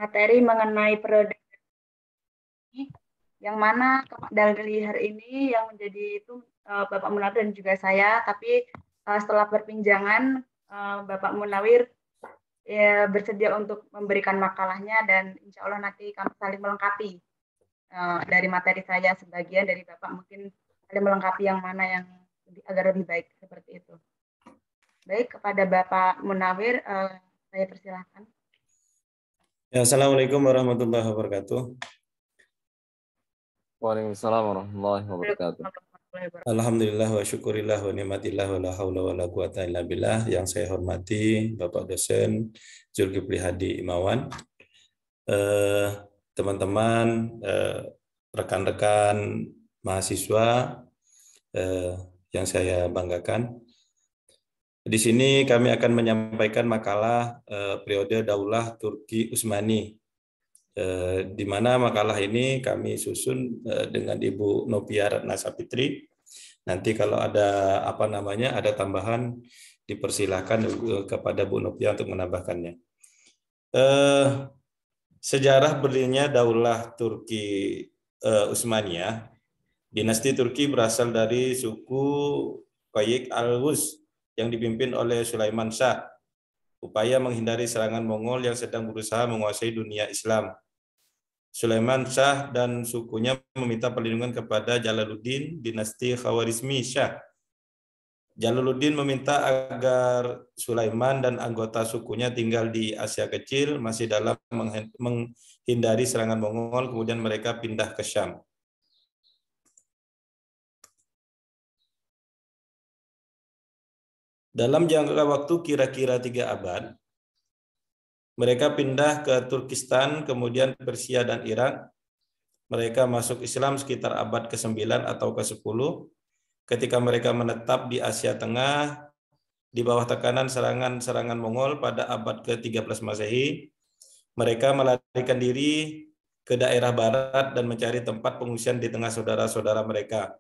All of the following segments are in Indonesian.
materi mengenai periode ini, yang mana dari hari ini yang menjadi itu Bapak Munawir dan juga saya, tapi setelah perbincangan Bapak Munawir ya, bersedia untuk memberikan makalahnya dan insya Allah nanti kami saling melengkapi dari materi saya sebagian dari Bapak mungkin saling melengkapi yang mana yang agar lebih baik seperti itu. Baik, kepada Bapak Munawir saya persilahkan. Ya, Assalamualaikum warahmatullahi wabarakatuh. Waalaikumsalam warahmatullahi wabarakatuh. Alhamdulillah wa syukurillah wa ni'matillah wa la hawla wa la quwata illa billah. Yang saya hormati Bapak dosen Zulkifli Hadi Imawan, teman-teman, rekan-rekan mahasiswa yang saya banggakan. Di sini kami akan menyampaikan makalah periode Daulah Turki Utsmani, di mana makalah ini kami susun dengan Ibu Novia Ratna Sapitri. Nanti kalau ada ada tambahan dipersilakan kepada Bu Novia untuk menambahkannya. Sejarah berdirinya Daulah Turki Utsmaniyah, dinasti Turki berasal dari suku Qayik Al-Wuz yang dipimpin oleh Sulaiman Shah, upaya menghindari serangan Mongol yang sedang berusaha menguasai dunia Islam. Sulaiman Shah dan sukunya meminta perlindungan kepada Jalaluddin dinasti Khawarizmi Shah. Jalaluddin meminta agar Sulaiman dan anggota sukunya tinggal di Asia Kecil masih dalam menghindari serangan Mongol, kemudian mereka pindah ke Syam. Dalam jangka waktu kira-kira 3 abad, mereka pindah ke Turkistan, kemudian Persia dan Irak. Mereka masuk Islam sekitar abad ke-9 atau ke-10. Ketika mereka menetap di Asia Tengah, di bawah tekanan serangan Mongol pada abad ke-13 Masehi, mereka melarikan diri ke daerah barat dan mencari tempat pengungsian di tengah saudara-saudara mereka.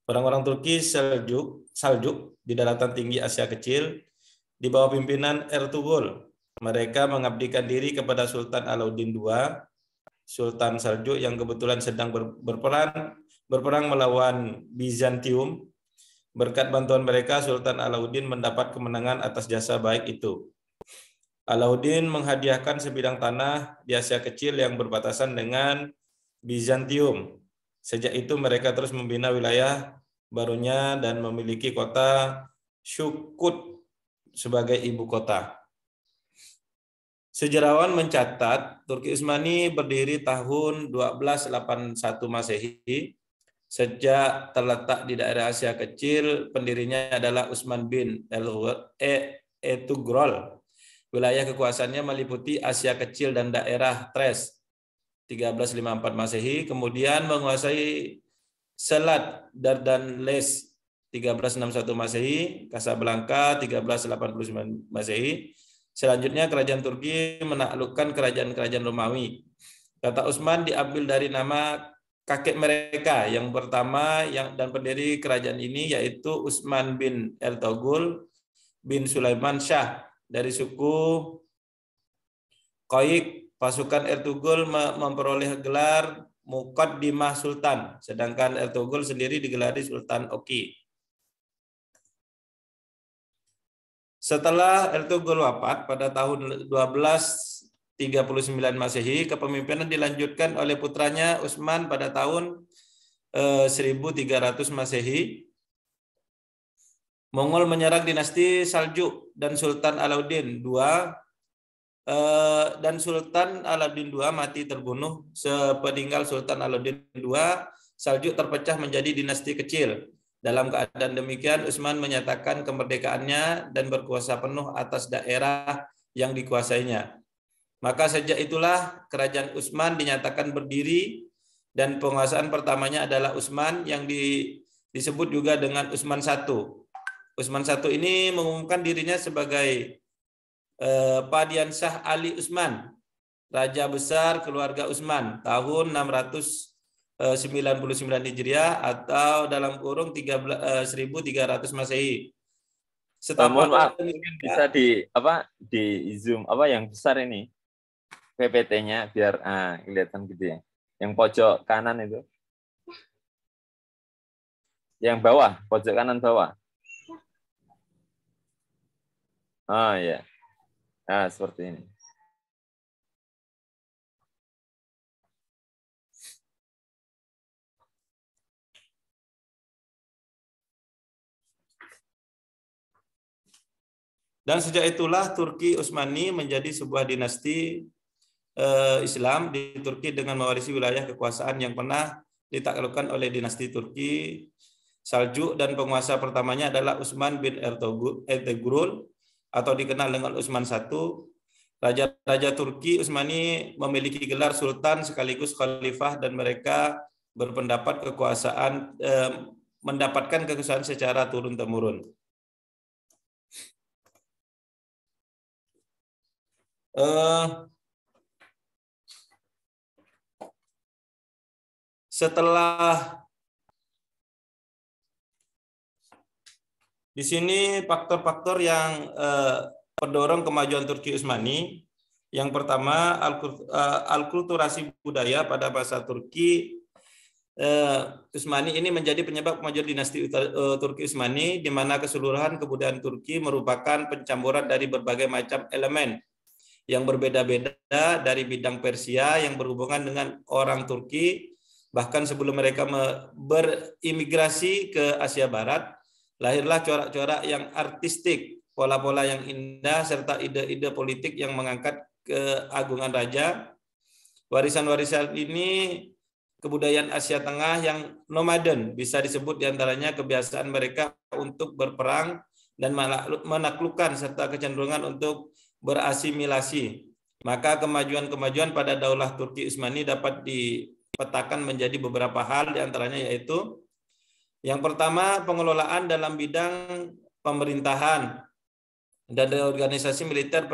Orang-orang Turki Saljuk di daratan tinggi Asia Kecil di bawah pimpinan Ertugrul. Mereka mengabdikan diri kepada Sultan Alauddin II, Sultan Saljuk yang kebetulan sedang berperang melawan Bizantium. Berkat bantuan mereka, Sultan Alauddin mendapat kemenangan atas jasa baik itu. Alauddin menghadiahkan sebidang tanah di Asia Kecil yang berbatasan dengan Bizantium. Sejak itu mereka terus membina wilayah barunya dan memiliki kota Shukut sebagai ibu kota. Sejarawan mencatat Turki Utsmani berdiri tahun 1281 Masehi. Sejak terletak di daerah Asia Kecil, pendirinya adalah Utsman bin Ertugrul. Wilayah kekuasaannya meliputi Asia Kecil dan daerah Thrace 1354 Masehi, kemudian menguasai Selat Dardanelles 1361 Masehi, Casablanca 1389 Masehi. Selanjutnya kerajaan Turki menaklukkan kerajaan-kerajaan Romawi. Kata Utsman diambil dari nama kakek mereka yang pertama dan pendiri kerajaan ini, yaitu Utsman bin Ertugrul bin Sulaiman Shah dari suku Qayik. Pasukan Ertugrul memperoleh gelar Muqaddimah Sultan, sedangkan Ertugrul sendiri digelari Sultan Oki. Setelah Ertugrul wafat pada tahun 1239 Masehi, kepemimpinan dilanjutkan oleh putranya Utsman pada tahun 1300 Masehi. Mongol menyerang dinasti Saljuk dan Sultan Alauddin II, dan Sultan Alauddin II mati terbunuh. Sepeninggal Sultan Alauddin II, Saljuk terpecah menjadi dinasti kecil. Dalam keadaan demikian, Utsman menyatakan kemerdekaannya dan berkuasa penuh atas daerah yang dikuasainya. Maka sejak itulah kerajaan Utsman dinyatakan berdiri dan penguasaan pertamanya adalah Utsman yang disebut juga dengan Utsman I. Utsman I ini mengumumkan dirinya sebagai Padian Shah Ali Utsman, Raja Besar keluarga Utsman, tahun 699 Hijriah atau dalam kurung 1300 Masehi. Mohon maaf, bisa di zoom yang besar ini. PPT-nya biar kelihatan gitu ya. Yang pojok kanan itu. Yang bawah, pojok kanan bawah. Oh ya. Nah, seperti ini. Dan sejak itulah Turki Utsmani menjadi sebuah dinasti Islam di Turki dengan mewarisi wilayah kekuasaan yang pernah ditaklukkan oleh dinasti Turki Saljuk, dan penguasa pertamanya adalah Utsman bin Ertugrul atau dikenal dengan Utsman I. Raja-raja Turki Utsmani memiliki gelar sultan sekaligus khalifah, dan mereka berpendapat mendapatkan kekuasaan secara turun-temurun. Setelah di sini faktor-faktor yang pendorong kemajuan Turki Utsmani. Yang pertama, alkulturasi budaya pada masa Turki Utsmani ini menjadi penyebab kemajuan dinasti Turki Utsmani, di mana keseluruhan kebudayaan Turki merupakan pencampuran dari berbagai macam elemen yang berbeda-beda dari bidang Persia yang berhubungan dengan orang Turki. Bahkan sebelum mereka berimigrasi ke Asia Barat, lahirlah corak-corak yang artistik, pola-pola yang indah, serta ide-ide politik yang mengangkat keagungan raja. Warisan-warisan ini kebudayaan Asia Tengah yang nomaden, bisa disebut diantaranya kebiasaan mereka untuk berperang dan menaklukkan serta kecenderungan untuk berasimilasi. Maka kemajuan-kemajuan pada Daulah Turki Utsmani dapat dipetakan menjadi beberapa hal, diantaranya yaitu yang pertama, pengelolaan dalam bidang pemerintahan dan organisasi militer.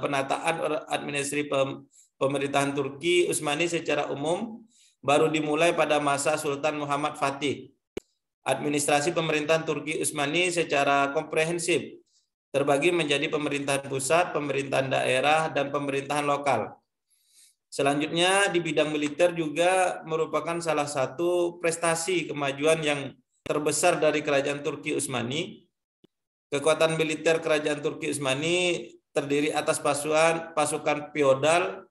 Penataan administrasi pemerintahan Turki Utsmani secara umum baru dimulai pada masa Sultan Muhammad Fatih. Administrasi pemerintahan Turki Utsmani secara komprehensif terbagi menjadi pemerintahan pusat, pemerintahan daerah, dan pemerintahan lokal. Selanjutnya di bidang militer juga merupakan salah satu prestasi kemajuan yang terbesar dari kerajaan Turki Utsmani. Kekuatan militer kerajaan Turki Utsmani terdiri atas pasukan feodal,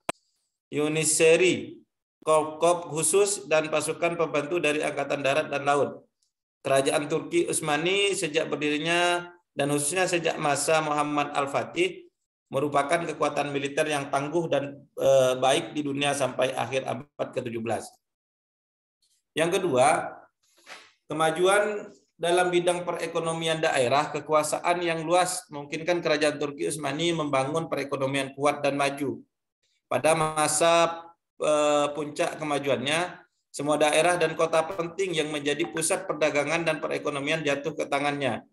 Yuniseri, korps khusus, dan pasukan pembantu dari angkatan darat dan laut. Kerajaan Turki Utsmani sejak berdirinya dan khususnya sejak masa Muhammad Al-Fatih merupakan kekuatan militer yang tangguh dan baik di dunia sampai akhir abad ke-17. Yang kedua, kemajuan dalam bidang perekonomian daerah, kekuasaan yang luas memungkinkan kerajaan Turki Utsmani membangun perekonomian kuat dan maju. Pada masa puncak kemajuannya, semua daerah dan kota penting yang menjadi pusat perdagangan dan perekonomian jatuh ke tangannya.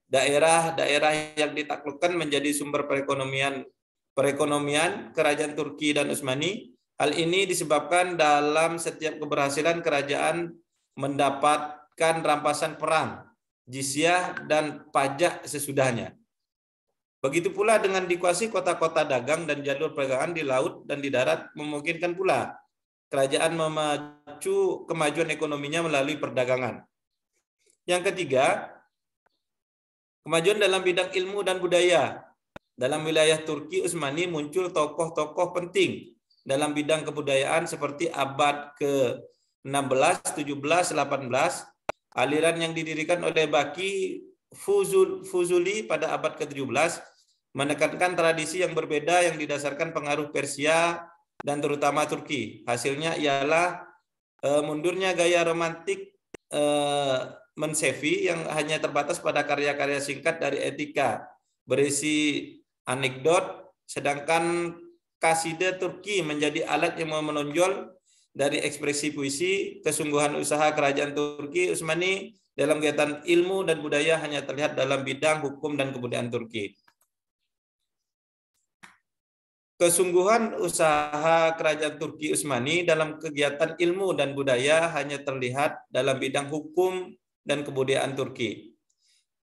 Daerah-daerah yang ditaklukkan menjadi sumber perekonomian kerajaan Turki dan Utsmani. Hal ini disebabkan dalam setiap keberhasilan kerajaan mendapatkan rampasan perang, jizyah, dan pajak sesudahnya. Begitu pula dengan dikuasai kota-kota dagang dan jalur perdagangan di laut dan di darat, memungkinkan pula kerajaan memacu kemajuan ekonominya melalui perdagangan. Yang ketiga, kemajuan dalam bidang ilmu dan budaya. Dalam wilayah Turki Utsmani muncul tokoh-tokoh penting dalam bidang kebudayaan seperti abad ke-16, 17, 18, aliran yang didirikan oleh Baki Fuzuli pada abad ke-17 menekankan tradisi yang berbeda yang didasarkan pengaruh Persia dan terutama Turki. Hasilnya ialah mundurnya gaya romantik Mensevi yang hanya terbatas pada karya-karya singkat dari etika berisi anekdot, sedangkan kaside Turki menjadi alat yang menonjol dari ekspresi puisi. Kesungguhan usaha kerajaan Turki Utsmani dalam kegiatan ilmu dan budaya hanya terlihat dalam bidang hukum dan kebudayaan Turki. Kesungguhan usaha kerajaan Turki Utsmani dalam kegiatan ilmu dan budaya hanya terlihat dalam bidang hukum dan kebudayaan Turki.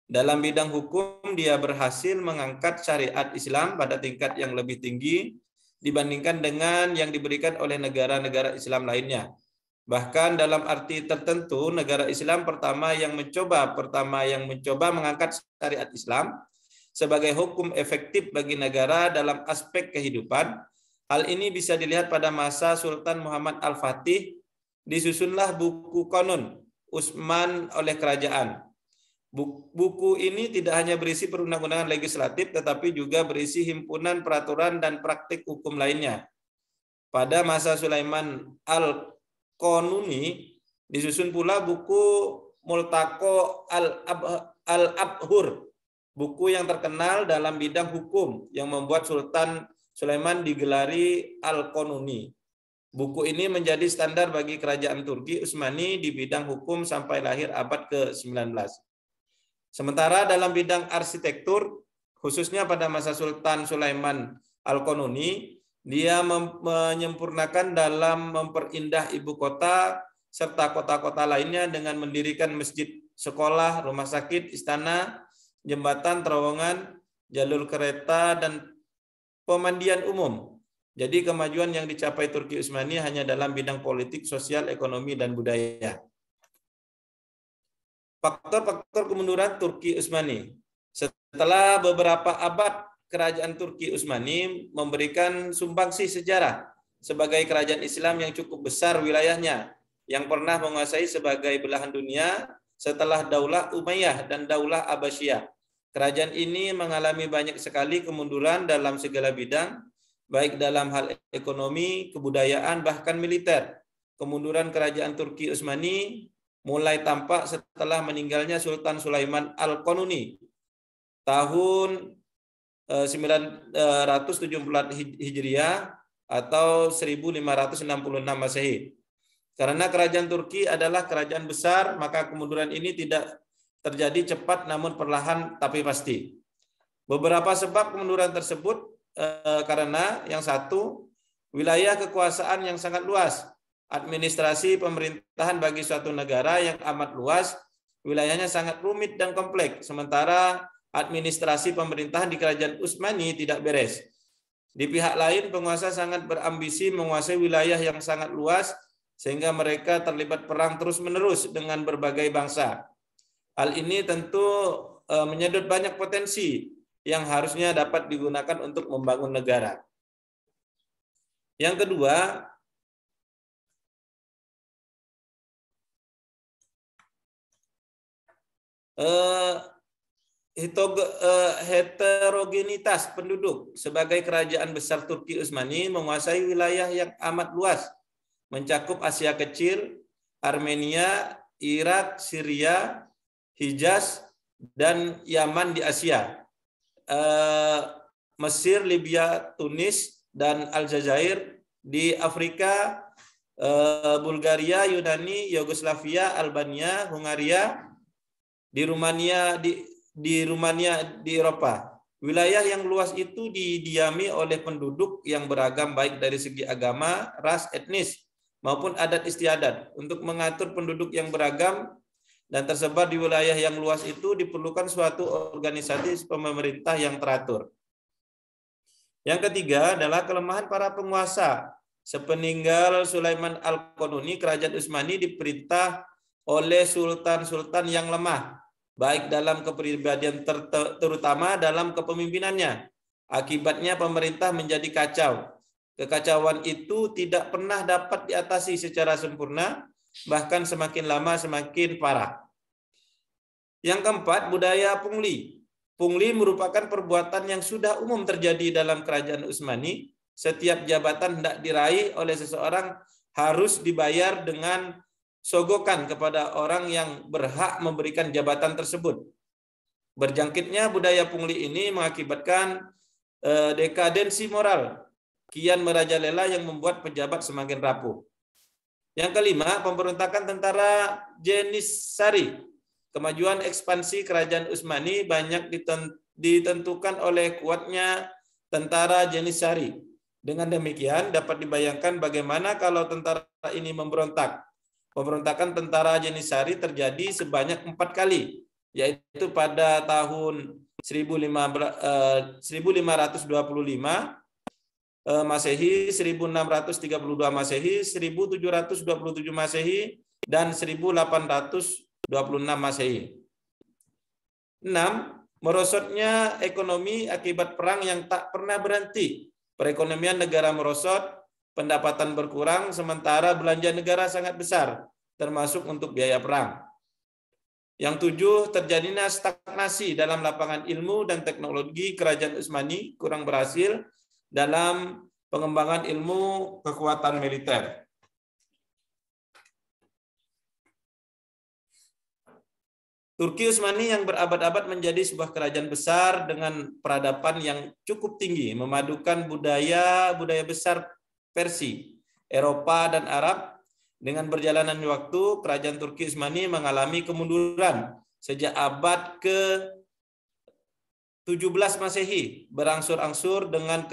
Dalam bidang hukum, dia berhasil mengangkat syariat Islam pada tingkat yang lebih tinggi dibandingkan dengan yang diberikan oleh negara-negara Islam lainnya. Bahkan dalam arti tertentu, negara Islam pertama yang mencoba mengangkat syariat Islam sebagai hukum efektif bagi negara dalam aspek kehidupan. Hal ini bisa dilihat pada masa Sultan Muhammad Al-Fatih. Disusunlah buku Qanun Utsman oleh kerajaan. Buku ini tidak hanya berisi perundang-undangan legislatif, tetapi juga berisi himpunan peraturan dan praktik hukum lainnya. Pada masa Sulaiman Al-Qanuni disusun pula buku Multaqo Al-Abhur, buku yang terkenal dalam bidang hukum yang membuat Sultan Sulaiman digelari Al-Qanuni. Buku ini menjadi standar bagi kerajaan Turki Utsmani di bidang hukum sampai lahir abad ke-19. Sementara dalam bidang arsitektur, khususnya pada masa Sultan Sulaiman Al-Qanuni, dia menyempurnakan dalam memperindah ibu kota serta kota-kota lainnya dengan mendirikan masjid, sekolah, rumah sakit, istana, jembatan, terowongan, jalur kereta, dan pemandian umum. Jadi kemajuan yang dicapai Turki Utsmani hanya dalam bidang politik, sosial, ekonomi, dan budaya. Faktor-faktor kemunduran Turki Utsmani. Setelah beberapa abad, kerajaan Turki Utsmani memberikan sumbangsi sejarah sebagai kerajaan Islam yang cukup besar wilayahnya, yang pernah menguasai sebagai belahan dunia setelah Daulah Umayyah dan Daulah Abbasiyah. Kerajaan ini mengalami banyak sekali kemunduran dalam segala bidang, baik dalam hal ekonomi, kebudayaan, bahkan militer. Kemunduran kerajaan Turki Utsmani mulai tampak setelah meninggalnya Sultan Sulaiman Al-Qanuni tahun 974 Hijriah atau 1566 Masehi. Karena kerajaan Turki adalah kerajaan besar, maka kemunduran ini tidak terjadi cepat namun perlahan tapi pasti. Beberapa sebab kemunduran tersebut karena yang satu, wilayah kekuasaan yang sangat luas. Administrasi pemerintahan bagi suatu negara yang amat luas, wilayahnya sangat rumit dan kompleks. Sementara administrasi pemerintahan di kerajaan Utsmani tidak beres. Di pihak lain, penguasa sangat berambisi menguasai wilayah yang sangat luas sehingga mereka terlibat perang terus-menerus dengan berbagai bangsa. Hal ini tentu menyedot banyak potensi yang harusnya dapat digunakan untuk membangun negara. Yang kedua, heterogenitas penduduk. Sebagai kerajaan besar, Turki Utsmani menguasai wilayah yang amat luas, mencakup Asia Kecil, Armenia, Irak, Syria, Hijaz, dan Yaman di Asia, Mesir, Libya, Tunis, dan Aljazair di Afrika, Bulgaria, Yunani, Yugoslavia, Albania, Hungaria, di Rumania di Eropa. Wilayah yang luas itu didiami oleh penduduk yang beragam baik dari segi agama, ras, etnis, maupun adat istiadat. Untuk mengatur penduduk yang beragam dan tersebar di wilayah yang luas itu diperlukan suatu organisasi pemerintah yang teratur. Yang ketiga adalah kelemahan para penguasa. Sepeninggal Sulaiman Al-Qanuni, kerajaan Utsmani diperintah oleh sultan-sultan yang lemah, baik dalam kepribadian terutama dalam kepemimpinannya. Akibatnya pemerintah menjadi kacau. Kekacauan itu tidak pernah dapat diatasi secara sempurna, bahkan semakin lama semakin parah. Yang keempat, budaya pungli. Pungli merupakan perbuatan yang sudah umum terjadi dalam kerajaan Utsmani. Setiap jabatan hendak diraih oleh seseorang harus dibayar dengan sogokan kepada orang yang berhak memberikan jabatan tersebut. Berjangkitnya budaya pungli ini mengakibatkan dekadensi moral, kian merajalela yang membuat pejabat semakin rapuh. Yang kelima, pemberontakan tentara Janissary. Kemajuan ekspansi kerajaan Utsmani banyak ditentukan oleh kuatnya tentara Janissary. Dengan demikian dapat dibayangkan bagaimana kalau tentara ini memberontak. Pemberontakan tentara Janissary terjadi sebanyak 4 kali, yaitu pada tahun 1525, Masehi, 1632 Masehi, 1727 Masehi, dan 1826 Masehi. 6. Merosotnya ekonomi akibat perang yang tak pernah berhenti. Perekonomian negara merosot, pendapatan berkurang, sementara belanja negara sangat besar, termasuk untuk biaya perang. Yang 7, terjadinya stagnasi dalam lapangan ilmu dan teknologi. Kerajaan Utsmani kurang berhasil dalam pengembangan ilmu kekuatan militer. Turki Utsmani yang berabad-abad menjadi sebuah kerajaan besar dengan peradaban yang cukup tinggi, memadukan budaya besar Persia, Eropa, dan Arab. Dengan berjalannya waktu, kerajaan Turki Utsmani mengalami kemunduran sejak abad ke-17 Masehi, berangsur-angsur dengan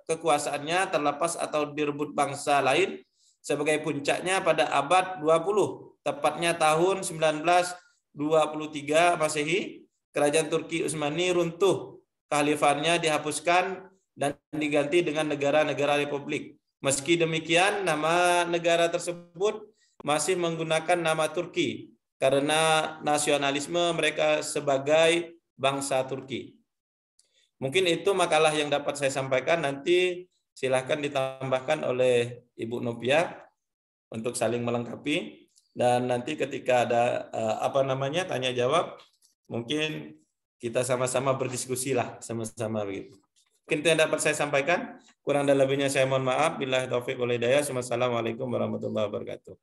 kekuasaannya terlepas atau direbut bangsa lain. Sebagai puncaknya pada abad 20, tepatnya tahun 1923 Masehi, kerajaan Turki Utsmani runtuh, kekhalifaannya dihapuskan dan diganti dengan negara-negara republik. Meski demikian, nama negara tersebut masih menggunakan nama Turki karena nasionalisme mereka sebagai bangsa Turki. Mungkin itu makalah yang dapat saya sampaikan. Nanti silahkan ditambahkan oleh Ibu Nopia untuk saling melengkapi. Dan nanti ketika ada tanya jawab, mungkin kita sama-sama berdiskusi lah sama-sama begitu. Mungkin itu yang dapat saya sampaikan. Kurang dan lebihnya saya mohon maaf. Billahi taufiq wal hidayah. Wassalamualaikum warahmatullahi wabarakatuh.